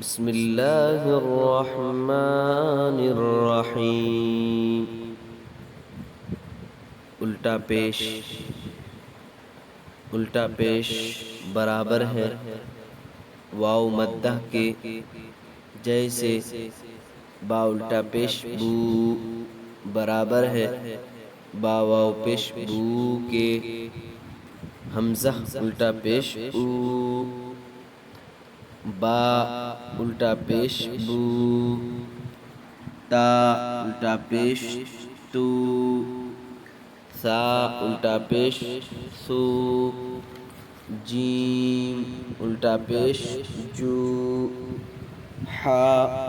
बिस्मिल्लाहिर्रहमानिर्रहीम। उल्टा पेश। उल्टा पेश बराबर है वाव मद्दा के, जैसे बा उल्टा पेश बू बराबर है बा वाव पेश बू के। हमजा उल्टा पेश ऊ, बा उल्टा पेश बू, ता उल्टा पेश तू, सा उल्टा पेश सू, जीम उल्टा पेश जू, हा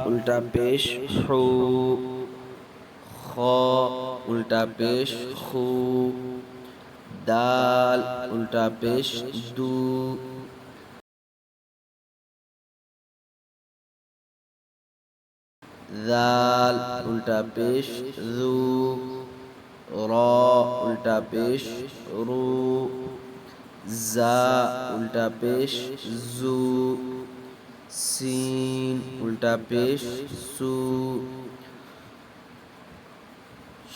उल्टा पेश हू, खा उल्टा पेश खू, दाल उल्टा पेश दू, दाल उल्टा पेश जू, रा उल्टा पेश रू, जा उल्टा पेश जू, सीन उल्टा पेश सू,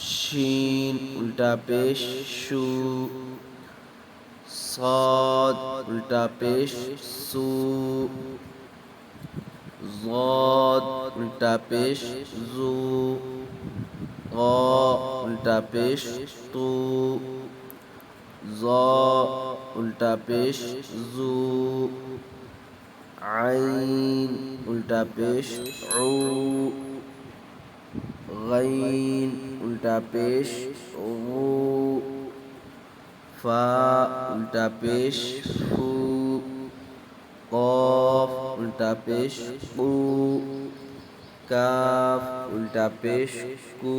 शीन उल्टा पेश शू, साद उल्टा पेश सू, ज़ाद उल्टा पेश जू, क़ा उल्टा पेश तू, ज़ा उल्टा पेश जू, आइन उल्टा पेश ऊ, गैन उल्टा पेश गू, फा उल्टा पेश फू, क़ाफ उल्टा पेश कू, काफ उल्टा पेश कू,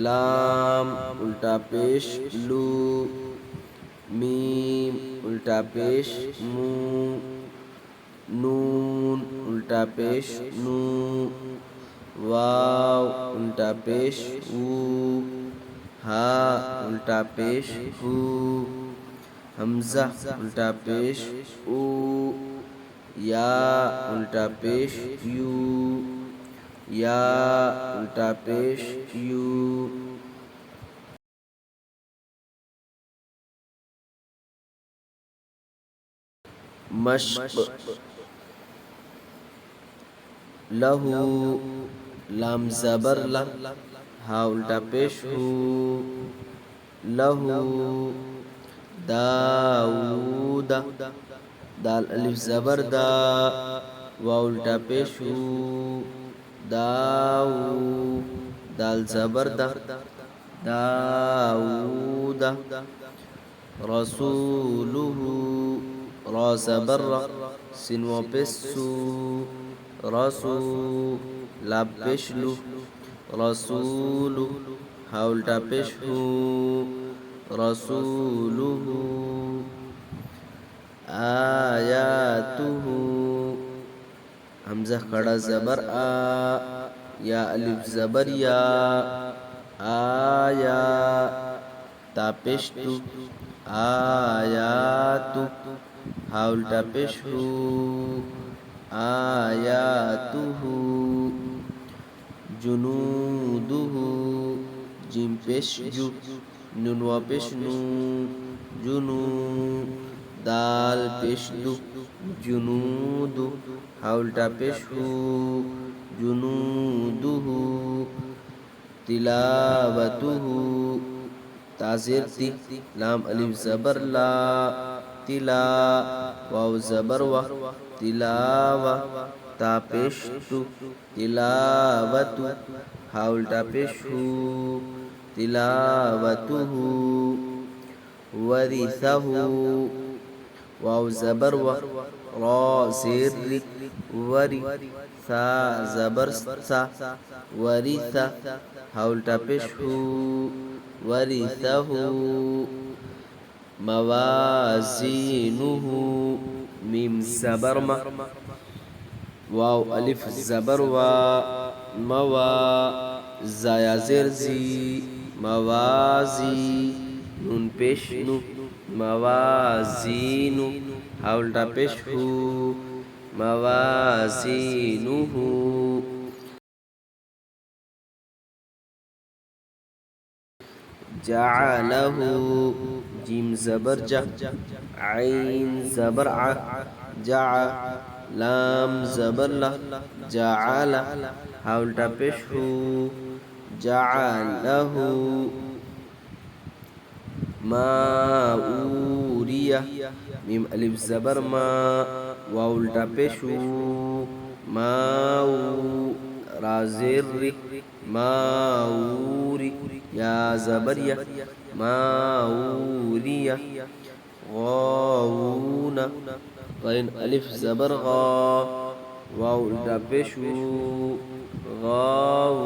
लाम उल्टा पेश लू, मीम उल्टा पेश मू, नून उल्टा पेश नू, वाव उल्टा पेश वू, हा उल्टा पेश हू, हमजा उल्टा पेश ऊ, या उल्टा पेश यू, या उल्टा पेश यू। मश्क लहू लाम ज़बर ला, हा उल्टा पेश हू, लहू दाऊदा, दाल अलिफ ज़बर दा, वा उल्टा पेश हू, दाऊ, दाल ज़बर दा, दाऊदा, रसूलुहु, रा ज़बर रा, सिन वा पेश सू, रसू, लाम पेश लू, रसूलु, हा उल्टा पेश हू, रसूलुहु, आयातुहु, हमजा खड़ा ज़बर आ, या अलिफ ज़बर या, आया, ता पेश तू, आयातु, हा उल्टा पेश हू, आयातुहु, जुनूदुहु, जिम पेश जू, नून वा पेश नू, जुनू, दाल पेश दू, जुनूदु, हा उल्टा पेश हू, जुनूदुहु, तिलावतुहु, ताज़ीर ती, लाम अलिफ ज़बर ला, तिला, वाव ज़बर वा, तिलावा, ता पेश तू, तिलावतु, हा उल्टा पेश हू, तिलावतुहु, वरिसहु, वाव ज़बर वा, रा ज़ेर री, वरी, सा ज़बर सा, वरिसा, हा उल्टा पेश हू, वरिसहु, मवाज़ीनुहु, मीम ज़बर मा, वाव अलिफ ज़बर वा, मवा, ज़ाया ज़ेर ज़ी, मवाज़ी, नून पेश नू, मवाज़ीनु, हा उल्टा पेश हू, मवाज़ीनुहु जअलहु जीम ज़बर जा आइन ज़बर आ जा लाम ज़बर ला जअला हा उल्टा पेश हु जअलहु माऊरिया मीम अलिफ ज़बर मा वाव उल्टा पेश हु माऊ राज़ेर माऊरी या ज़बरिया माऊरिया गाऊना गैन अलिफ ज़बर गा वाव उल्टा पेश हु गाऊ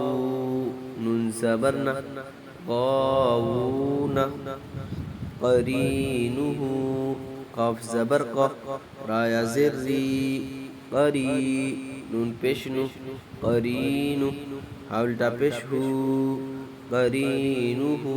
नून ज़बर ना गाऊना करीनुहु काफ ज़बर क़ रा या ज़िर्री करी नून पेश नु करीनु हा उल्टा पेश हु करीनुहु